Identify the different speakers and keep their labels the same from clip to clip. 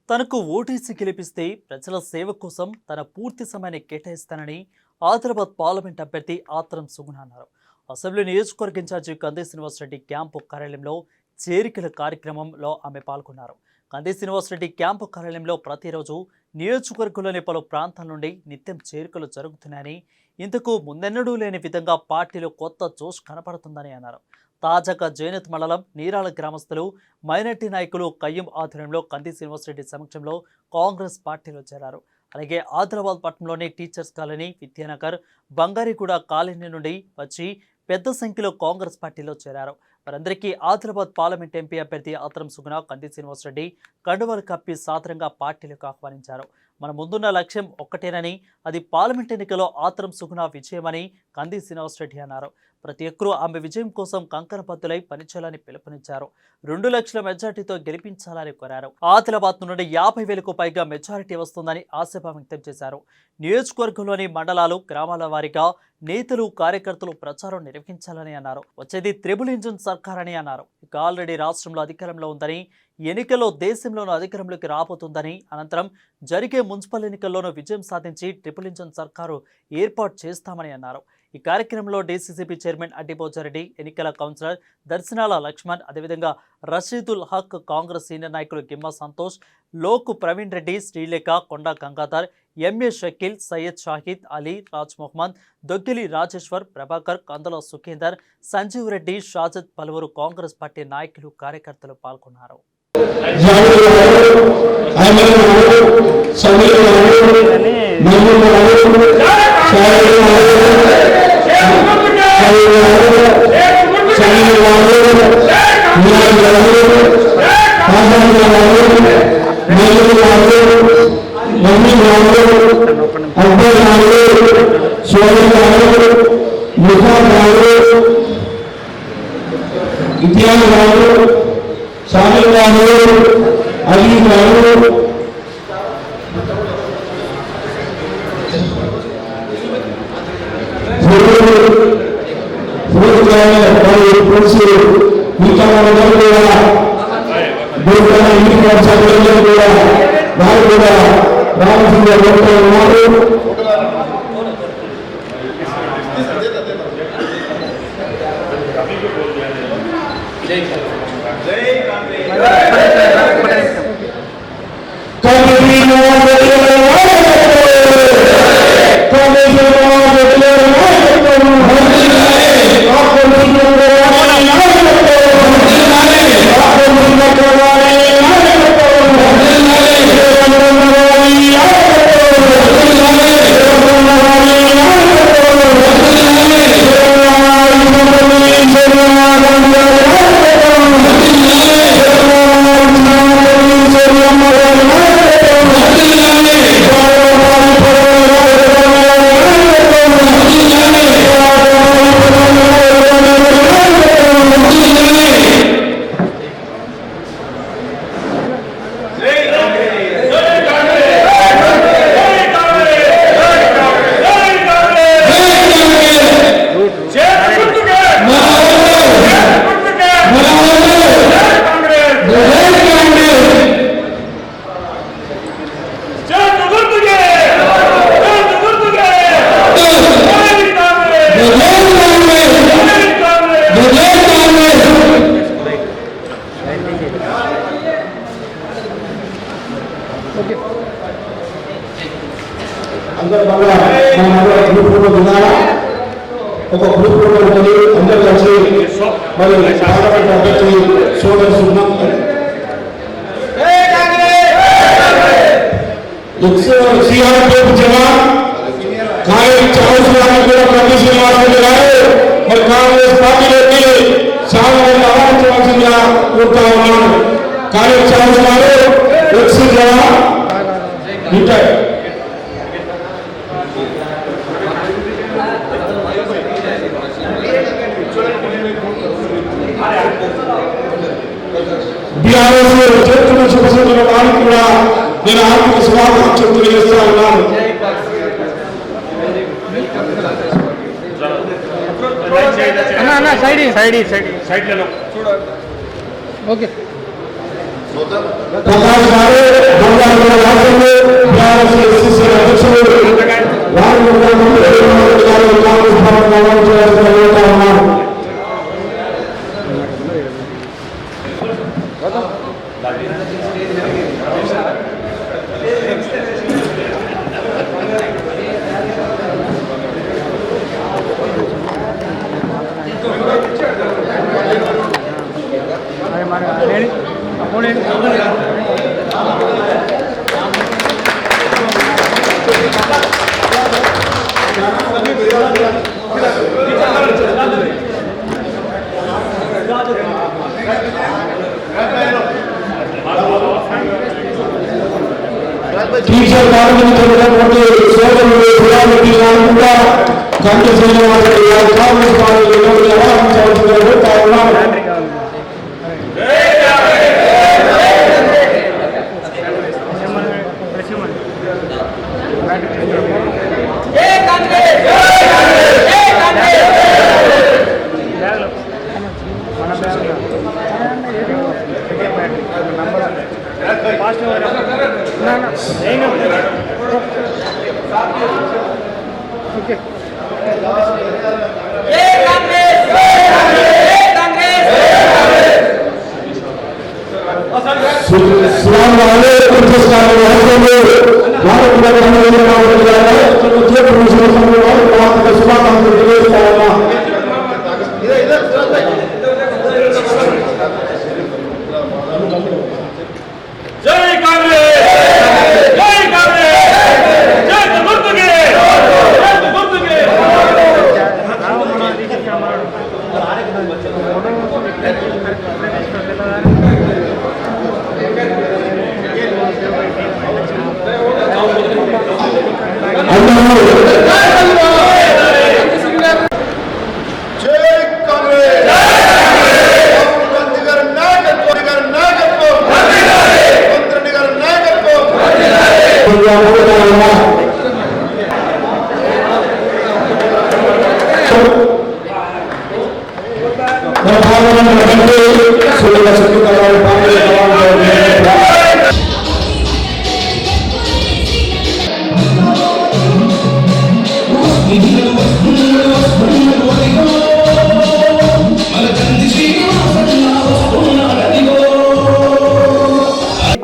Speaker 1: తనకు ఓటేసి గెలిపిస్తే ప్రజల సేవ కోసం తన పూర్తి సమయాన్ని కేటాయిస్తానని ఆదిలాబాద్ పార్లమెంట్ అభ్యర్థి ఆత్రం సుగుణ అన్నారు. అసెంబ్లీ నియోజకవర్గ ఇన్ఛార్జి కంది శ్రీనివాసరెడ్డి క్యాంపు కార్యాలయంలో చేరికల కార్యక్రమంలో ఆమె పాల్గొన్నారు. కంది శ్రీనివాసరెడ్డి క్యాంపు కార్యాలయంలో ప్రతిరోజు నియోజకవర్గంలోని పలు ప్రాంతాల నుండి నిత్యం చేరికలు జరుగుతున్నాయని, ఇంతకు ముందెన్నడూ లేని విధంగా పార్టీలో కొత్త జోష్ కనపడుతుందని అన్నారు. తాజాగా జైనత్ మండలం నీరాల గ్రామస్తులు మైనార్టీ నాయకులు కయ్యం ఆధ్వర్యంలో కంది శ్రీనివాసరెడ్డి సమక్షంలో కాంగ్రెస్ పార్టీలో చేరారు. అలాగే ఆదిలాబాద్ పట్టణంలోని టీచర్స్ కాలనీ, విద్యానగర్, బంగారీగూడ కాలనీ నుండి వచ్చి పెద్ద సంఖ్యలో కాంగ్రెస్ పార్టీలో చేరారు. వారందరికీ ఆదిలాబాద్ పార్లమెంట్ ఎంపీ అభ్యర్థి ఆత్రం సుగుణ, కంది శ్రీనివాసరెడ్డి కండువాలు కప్పి సాదరంగా పార్టీలకు ఆహ్వానించారు. మన ముందున్న లక్ష్యం ఒక్కటేనని, అది పార్లమెంట్ ఎన్నికల్లో ఆత్రం సుగుణ విజయమని కంది శ్రీనివాసరెడ్డి అన్నారు. ప్రతి ఒక్కరూ ఆమె విజయం కోసం కంకణబద్దులై పనిచేయాలని పిలుపునిచ్చారు. 2 లక్షల మెజార్టీతో గెలిపించాలని కోరారు. ఆదిలాబాద్ నుండి 50,000కు పైగా మెజారిటీ వస్తుందని ఆశాభావం వ్యక్తం చేశారు. నియోజకవర్గంలోని మండలాలు, గ్రామాల వారీగా నేతలు, కార్యకర్తలు ప్రచారం నిర్వహించాలని అన్నారు. వచ్చేది త్రిబుల్ ఇంజిన్ సర్కార్ అని అన్నారు. ఇక ఆల్రెడీ రాష్ట్రంలో అధికారంలో ఉందని, ఎన్నికల్లో దేశంలోనూ అధికారంలోకి రాబోతుందని, అనంతరం జరిగే మున్సిపల్ ఎన్నికల్లోనూ విజయం సాధించి ట్రిపుల్ ఇంజిన్ సర్కారు ఏర్పాటు చేస్తామని అన్నారు. ఈ కార్యక్రమంలో డీసీసీబీ చైర్మన్ అడ్డిపోచారెడ్డి, ఎన్నికల కౌన్సిలర్ దర్శనాల లక్ష్మణ్, అదేవిధంగా రషీదుల్ హక్, కాంగ్రెస్ సీనియర్ నాయకులు గిమ్మ సంతోష్, లోకు ప్రవీణ్ రెడ్డి, శ్రీలేఖ, కొండా గంగాధర్, ఎంఏ షకీల్, సయ్యద్ షాహిద్, అలీ, రాజ్ మొహమ్మద్, దొగ్గిలి రాజేశ్వర్, ప్రభాకర్, కందుల సుఖేందర్, సంజీవ్ రెడ్డి, షాజద్, పలువురు కాంగ్రెస్ పార్టీ నాయకులు, కార్యకర్తలు పాల్గొన్నారు.
Speaker 2: ఒక గ్రూప్ ఉంటుంది, అందరూ కలిసి మరి పార్లమెంట్ అభ్యర్థి సోదరు సున్నా మరి కాంగ్రెస్ పార్టీలోకి చాలా మంది ఆలోచించవలసిందిగా కోరుతా ఉన్నాను. కాంగ్రెస్ గారు ఎక్స్ జవాన్ రిటైర్ చేస్తున్న శుభసూచన వారికి కూడా నేను ఆర్థిక శుభాకాంక్షలు తెలియజేస్తా ఉన్నాను. ప్రకాష్ గారు కార్యదర్శి ఎస్సీసీ అధ్యక్షుడు వారిని కాంగ్రెస్ పార్టీ ఉన్నారు. టీచర్ కార్మికులైనటువంటి సోదరులు పురాణి కూడా కంటి శ్రీనివాస కాంగ్రెస్ పార్టీలో వ్యవహరించవలసిందిగా కోరుతా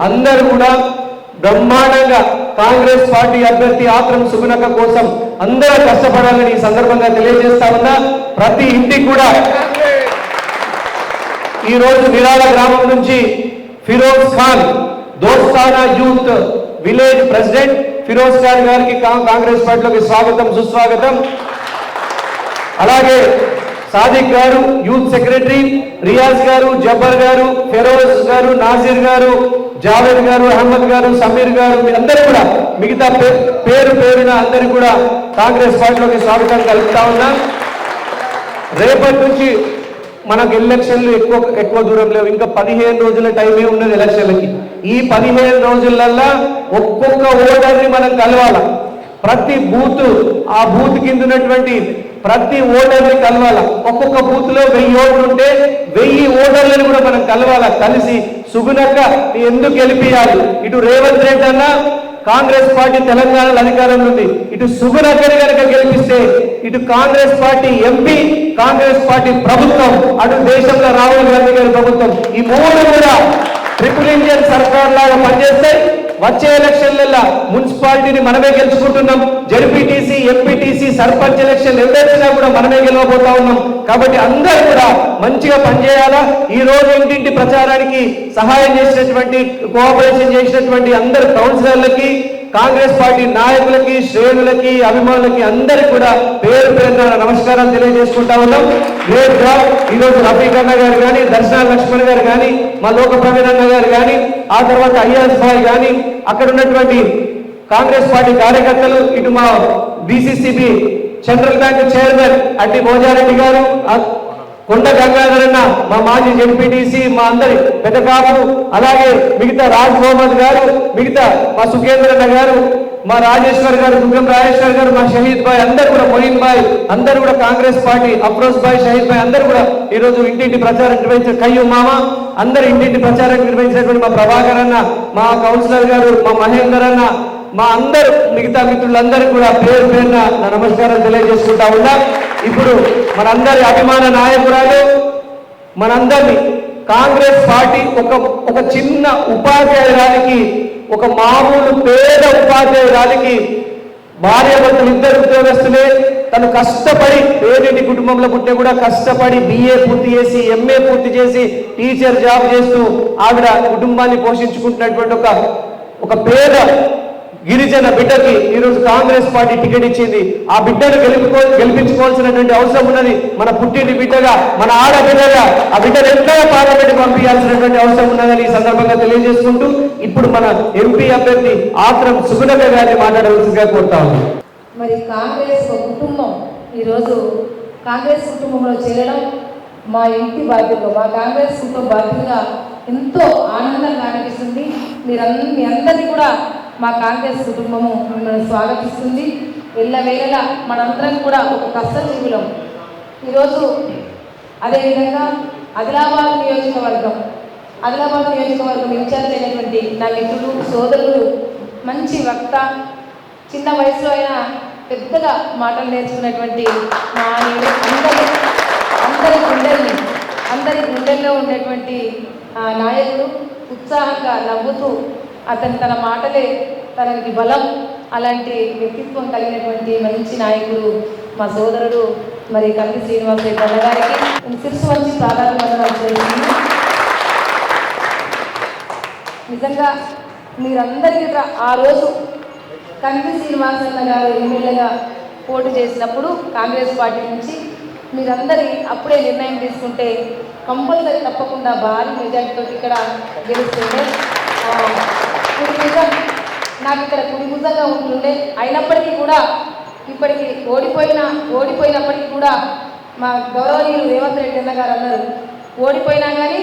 Speaker 3: అందరూ కూడా బ్రహ్మాండంగా కాంగ్రెస్ పార్టీ అభ్యర్థి ఆత్రం సుగుణక కోసం అందరూ కష్టపడాలని ఈ సందర్భంగా తెలియజేస్తా ఉన్నా. ప్రతి ఇంటికి కూడా ఈ రోజు నిరాల గ్రామం నుంచి Firoz Khan Dostana youth village president Firoz Khan గారికి కాంగ్రెస్ పార్టీలోకి స్వాగతం సుస్వాగతం. అలాగే సాదిక్ గారు యూత్ సెక్రటరీ, రియాజ్ గారు, జబ్బర్ గారు, ఫెరోజ్ గారు, నాజీర్ గారు, జావేద్ గారు, అహ్మద్ గారు, సమీర్ గారు, అందరూ కూడా మిగతా పేరు పేరున అందరూ కూడా కాంగ్రెస్ పార్టీలోకి స్వాగతం కలుపుతా ఉన్నా. రేపటి నుంచి మనకు ఎలక్షన్లు ఎక్కువ దూరం లేవు. ఇంకా 15 రోజుల టైమే ఉన్నది ఎలక్షన్లకి. ఈ 15 రోజులల్లా ఒక్కొక్క ఓటర్ని మనం కలవాల. ప్రతి బూత్ ఆ బూత్ కింద ఉన్నటువంటి ప్రతి ఓటర్ని కలవాల. ఒక్కొక్క బూత్ లో 1000 ఓట్లు ఉంటే 1000 ఓటర్లను కూడా మనం కలవాల. కలిసి సుగుణక్క ఎందుకు గెలిపియాలి, ఇటు రేవంత్ రెడ్డి అన్న కాంగ్రెస్ పార్టీ తెలంగాణలో అధికారంలో ఉంది, ఇటు సుగుణక్కని కనుక గెలిపిస్తే ఇటు Congress party MP, Congress party ప్రభుత్వం, అటు దేశంలో రాహుల్ గాంధీ గారి ప్రభుత్వం, ఈ మూడు కూడా ట్రిపుల్ ఇంజిన్ సర్కార్ లాగా పనిచేస్తాయి. వచ్చే ఎలక్షన్లలో మున్సిపాలిటీని మనమే గెలుచుకుంటున్నాం. జెడ్పీటీసీ, ఎంపీటీసీ, సర్పంచ్ ఎలక్షన్ ఎవరైనా కూడా మనమే గెలవబోతా ఉన్నాం. కాబట్టి అందరూ కూడా మంచిగా పనిచేయాలా. ఈ రోజు ఇంటింటి ప్రచారానికి సహాయం చేసినటువంటి, కోఆపరేషన్ చేసినటువంటి అందరు కౌన్సిలర్లకి, కాంగ్రెస్ పార్టీ నాయకులకి, శ్రేణులకి, అభిమానులకి అందరికీ కూడా పేరు పేరున నమస్కారాలు తెలియజేసుకుంటా ఉన్నాం. Great job. ఈరోజు రఫీక్ అన్న గారు కానీ, దర్శన లక్ష్మణ్ గారు కానీ, మా లోక ప్రవీణ్ అన్న గారు కానీ, ఆ తర్వాత అయ్యాస్ భాయ్ కానీ, అక్కడ ఉన్నటువంటి కాంగ్రెస్ పార్టీ కార్యకర్తలు, ఇటు మా బీసీసీబీ సెంట్రల్ బ్యాంక్ చైర్మన్ అట్టి భోజారెడ్డి గారు, కొండ గంగాధరన్న మా మాజీ జెడ్పీటీసీ, మా అందరి పెద్ద కాపు, అలాగే మిగతా రాజ్ మొహమ్మద్ గారు, మిగతా మా సుఖేంద్రన్న గారు, మా రాజేశ్వర్ గారు, దుర్గం రాజేశ్వర్ గారు, మా షహీద్ భాయ్ అందరు కూడా, మొయిన్ భాయ్ అందరు కూడా కాంగ్రెస్ పార్టీ, అఫ్రోజ్ భాయ్, షహీద్ భాయ్ అందరు కూడా ఈరోజు ఇంటింటి ప్రచారం నిర్వహించిన కయ్యూ మామ అందరు ఇంటింటి ప్రచారం నిర్వహించినటువంటి మా ప్రభాకర్ అన్న, మా కౌన్సిలర్ గారు, మా మహేందర్ అన్న, మా అందరూ మిగతా మిత్రులందరూ కూడా పేరు పేరున నా నమస్కారం తెలియజేసుకుంటా ఉన్నా. ఇప్పుడు మనందరి అభిమాన నాయకురాలు మనందరినీ కాంగ్రెస్ పార్టీ ఒక చిన్న ఉపాధ్యాయురాలికి, ఒక మామూలు పేద ఉపాధ్యాయురాలికి, భార్యాభర్తలు ఇద్దరు ఉద్యోగస్తులే, తను కష్టపడి పేరింటి కుటుంబంలో పుట్టిన కూడా కష్టపడి BA పూర్తి చేసి MA పూర్తి చేసి టీచర్ జాబ్ చేస్తూ ఆవిడ కుటుంబాన్ని పోషించుకుంటున్నటువంటి ఒక పేద గిరిజన బిడ్డకి ఈరోజు కాంగ్రెస్ పార్టీ టికెట్ ఇచ్చింది. ఆ బిడ్డను గెలిపించుకోవాల్సినటువంటి అవసరం ఉన్నది. మన పుట్టిన బిడ్డగా, మన ఆడబిడ్డగా ఆ బిడ్డను ఎన్నో పార్లమెంట్ పంపించాల్సినటువంటి అవసరం ఉన్నదని ఈ సందర్భంగా తెలియజేసుకుంటూ ఇప్పుడు మన MP అభ్యర్థి ఆత్రం సుగుణక్క గారిని మాట్లాడవలసిందిగా కోరుతా ఉంది.
Speaker 4: మరి కాంగ్రెస్ కుటుంబం ఈరోజు కాంగ్రెస్ కుటుంబంలో చేరడం మా ఇంటి బాధ్యత, మా కాంగ్రెస్ కుటుంబ బాధ్యతగా ఎంతో ఆనందంగా అనిపిస్తుంది. మీ అందరినీ కూడా మా కాంగ్రెస్ కుటుంబము మిమ్మల్ని స్వాగతిస్తుంది. ఎల్లవేళలా మనందరం కూడా ఒక కష్టజీవులం. ఈరోజు అదేవిధంగా ఆదిలాబాద్ నియోజకవర్గం ఇన్ఛార్జ్ అయినటువంటి నా మిత్రులు సోదరులు, మంచి వక్త, చిన్న వయసులో అయినా పెద్దగా మాటలు నేర్చుకున్నటువంటి అందరి గుండెల్లో ఉండేటువంటి నాయకుడు, ఉత్సాహంగా నవ్వుతూ తన మాటలే తనకి బలం, అలాంటి వ్యక్తిత్వం కలిగినటువంటి మంచి నాయకుడు మా సోదరుడు మరి కంది శ్రీనివాస రెడ్డి గారికి శిరస్సు వంచి ప్రాధాన్యత చేస్తుంది. నిజంగా మీరందరికీ ఆ రోజు కంది శ్రీనివాసన్న గారు ఎమ్మెల్యేగా పోటీ చేసినప్పుడు కాంగ్రెస్ పార్టీ నుంచి మీరందరి అప్పుడే నిర్ణయం తీసుకుంటే కంపల్సరీ తప్పకుండా భారీ మెజార్టీతో ఇక్కడ గెలుస్తుండే. నాకు ఇక్కడ కుడిభుజంగా ఉంటుండే. అయినప్పటికీ కూడా ఇప్పటికి ఓడిపోయినప్పటికీ కూడా మా గౌరవనీయులు రేవంత్ రెడ్డి అన్న గారు అన్నారు, ఓడిపోయినా కానీ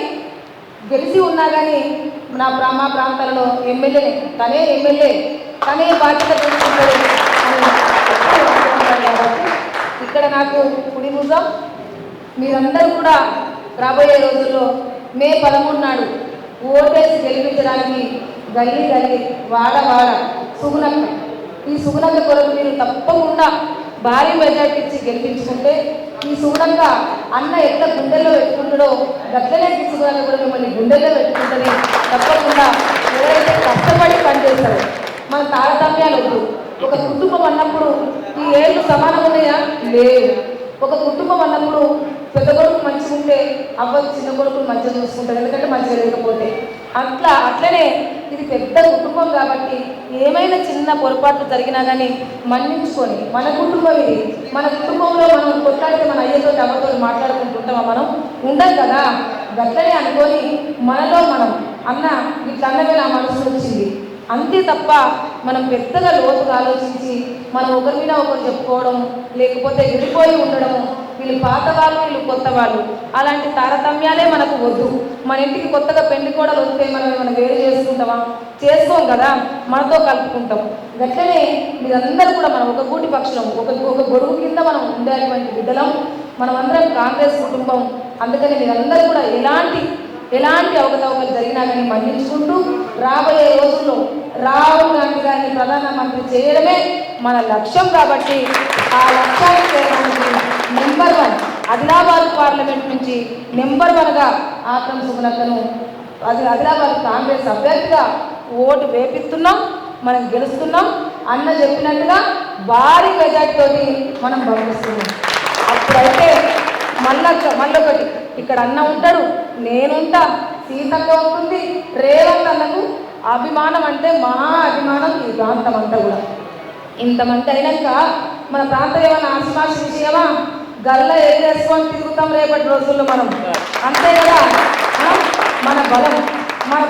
Speaker 4: గెలిచి ఉన్నా కానీ మా ప్రాంతాలలో తనే బాధ్యత తీసుకుంటాడు కాబట్టి ఇక్కడ నాకు కుడి భుజం. మీరందరూ కూడా రాబోయే రోజుల్లో మే 13 నాడు ఓటేసి గెలిపించడానికి గల్లీ వాడ ఈ సుగుణక్క కొరకు మీరు తప్పకుండా భారీ మెజార్టీ ఇచ్చి గెలిపించుకుంటే ఈ సుగుణక్క అన్న ఎట్లా గుండెల్లో పెట్టుకుంటాడో గట్లనే సుగుణక్క కూడా మిమ్మల్ని గుండెల్లో పెట్టుకుంటుంది. తప్పకుండా ఎవరైతే కష్టపడి పనిచేస్తారో మన తారతమ్యాలు వద్దు. ఒక కుటుంబం అన్నప్పుడు ఈ ఏళ్ళు సమానం ఉన్నాయా? లేవు. ఒక కుటుంబం అన్నప్పుడు పెద్ద కొడుకు మంచిగా ఉంటే చిన్న కొడుకులు మంచిగా చూసుకుంటారు, ఎందుకంటే మంచిగా లేకపోతే. అట్లనే ఇది పెద్ద కుటుంబం కాబట్టి ఏమైనా చిన్న పొరపాట్లు జరిగినా కానీ మన్నించుకొని, మన కుటుంబం ఇది, మన కుటుంబంలో మనం కొట్లాడితే మన అయ్యతో అమ్మతో మాట్లాడుకుంటుంటామా? మనం ఉండం కదా. గట్లనే అనుకొని మనలో మనం అన్న ఇట్లా అన్నమే నా మనసు వచ్చింది అంతే తప్ప మనం పెద్దగా లోతుగా ఆలోచించి మనం ఒకరి మీద ఒకరు చెప్పుకోవడం, లేకపోతే విడిపోయి ఉండడము, వీళ్ళు పాత వాళ్ళు వీళ్ళు కొత్త వాళ్ళు, అలాంటి తారతమ్యాలే మనకు వద్దు. మన ఇంటికి కొత్తగా పెళ్లి కోడలు వస్తే మనం ఏమైనా వేరు చేసుకుంటామా? చేసుకోం కదా, మనతో కలుపుకుంటాం. గట్లనే మీరందరూ కూడా మనం ఒక గూటి పక్షులం, ఒక గొడుగు కింద మనం ఉండేటువంటి బిడ్డలం. మనమందరం కాంగ్రెస్ కుటుంబం. అందుకని మీరందరూ కూడా ఎలాంటి అవకతవకలు జరిగినా కానీ మన్నించుకుంటూ రాబోయే రోజుల్లో రాహుల్ గాంధీ గారిని ప్రధానమంత్రి చేయడమే మన లక్ష్యం. కాబట్టి ఆ లక్ష్యాన్ని చేయడానికి నెంబర్ 1 ఆదిలాబాద్ పార్లమెంట్ నుంచి నెంబర్ 1గా ఆత్రం సుగుణక్కను ఆదిలాబాద్ కాంగ్రెస్ అభ్యర్థిగా ఓటు వేపిస్తున్నాం. మనం గెలుస్తున్నాం. అన్న చెప్పినట్టుగా భారీ మెజార్టీతో మనం పంపిస్తున్నాం. అప్పుడైతే మళ్ళొకటి ఇక్కడ అన్న ఉంటాడు, నేనుంటా, సీతక్క ఉంటుంది, రేవంత్ అన్నకు అభిమానం అంటే మహా అభిమానం ఈ ప్రాంతం అంతా కూడా. ఇంతమంది అయినాక మన ప్రాంతం ఏమైనా ఆశమాషి విషయమా? గల్ల వేసుకొని తిరుగుతాం రేపటి రోజుల్లో మనం, అంతే కదా. మన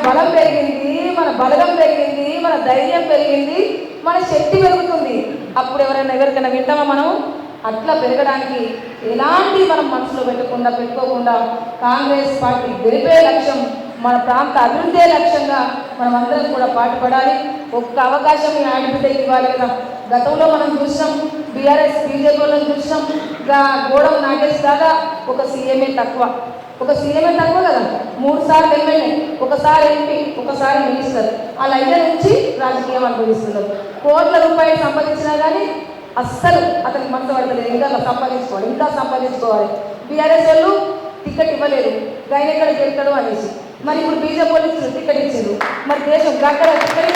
Speaker 4: బలం పెరిగింది, మన బలగం పెరిగింది, మన ధైర్యం పెరిగింది, మన శక్తి పెరుగుతుంది. అప్పుడు ఎవరికైనా వింటామా మనం? అట్లా పెరగడానికి ఎలాంటి మనం మనసులో పెట్టుకోకుండా కాంగ్రెస్ పార్టీ గెలిపే లక్ష్యం, మన ప్రాంత అభివృద్ధి లక్ష్యంగా మనం అందరం కూడా పాటుపడాలి. ఒక్క అవకాశం ఈ ఆడబిడ్డకి ఇవ్వాలి కదా. గతంలో మనం చూసినాం, బీఆర్ఎస్ బీజేపీలను చూసినాం, గోడం నాగేష్ దాకా ఒక సీఎంఏ తక్కువ కదా. 3 సార్లు ఎమ్మెల్యే, ఒకసారి ఎంపీ, ఒకసారి మినిస్టర్. అలా నుంచి రాజకీయం అనుభవిస్తున్నారు. కోట్ల రూపాయలు సంపాదించినా కానీ అస్సలు అతనికి మనసు పడతలేదు. ఇంకా సంపాదించుకోవాలి. బీఆర్ఎస్ వాళ్ళు టికెట్ ఇవ్వలేదు, ఆయన ఎక్కడ గెలుతాడు అనేసి. మరి ఇప్పుడు బీజేపీ పోలీసులు టికెట్ ఇచ్చారు. మరి దేశం అక్కడ టికెట్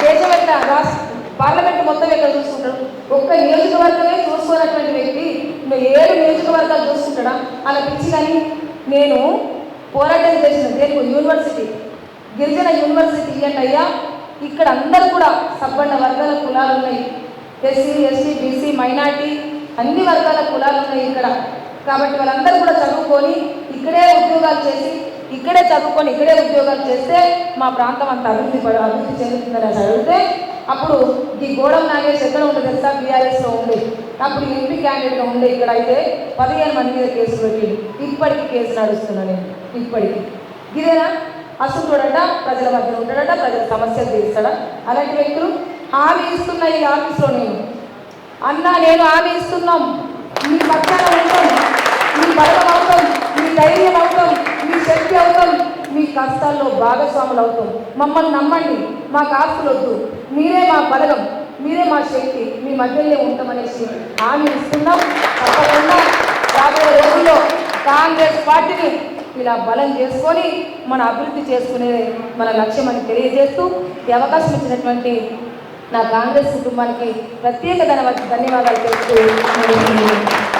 Speaker 4: దేశం ఎట్లా పార్లమెంట్ మొత్తం ఎక్కడ చూసుకుంటాడు? ఒక్క నియోజకవర్గమే చూసుకున్నటువంటి వ్యక్తి 7 నియోజకవర్గాలు చూసుకుంటాడా? అలా పిచ్చి. కానీ నేను పోరాటం చేసిన దేనికి యూనివర్సిటీ, గిరిజన యూనివర్సిటీ ఇవ్వండి అయ్యా. ఇక్కడ అందరూ కూడా సబ్బండ వర్గాల కులాలు ఉన్నాయి. ఎస్సీ, ఎస్టీ, బీసీ, మైనార్టీ అన్ని వర్గాల కులాలు ఉన్నాయి ఇక్కడ. కాబట్టి వాళ్ళందరూ కూడా చదువుకొని ఇక్కడే ఉద్యోగాలు చేసి, ఇక్కడే చదువుకొని ఇక్కడే ఉద్యోగాలు చేస్తే మా ప్రాంతం అంతా అభివృద్ధి చెందుతుందని అడిగితే, అప్పుడు ఈ గోడం నాగేష్ ఎక్కడ ఉండే తెలుసా? బీఆర్ఎస్లో ఉండే. అప్పుడు ఎంపీ క్యాండిడేట్గా ఉండే. ఇక్కడ అయితే 15 మంది మీద కేసు పెట్టి ఇప్పటికీ కేసు నడుస్తున్నా నేను. ఇప్పటికీ ఇదేనా? అసలుడట ప్రజల మధ్య ఉంటాడట, ప్రజల సమస్యలు తీరుస్తాడా? అలాంటి వ్యక్తులు హామీ ఇస్తున్న ఈ ఆఫీస్లో నేను హామీ ఇస్తున్నాం, మీ పక్షాన ఉంటాం, మీ బలం అవుతాం, మీ ధైర్యం అవుతాం, మీ శక్తి అవుతాం, మీ కష్టాల్లో భాగస్వాములు అవుతాం. మమ్మల్ని నమ్మండి, మాకు ఆస్తులు వద్దు, మీరే మా బలగం, మీరే మా శక్తి, మీ మధ్యలో ఉంటామనేసి హామీ ఇస్తున్నాం. తప్పకుండా రాబోయే రోజుల్లో కాంగ్రెస్ పార్టీని ఇలా బలం చేసుకొని మన అభివృద్ధి చేసుకునే మన లక్ష్యం అని తెలియజేస్తూ ఈ అవకాశం ఇచ్చినటువంటి నా కాంగ్రెస్ కుటుంబానికి ప్రత్యేక ధన్యవాదాలు తెలుస్తూ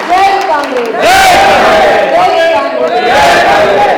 Speaker 4: జై కాంగ్రెస్.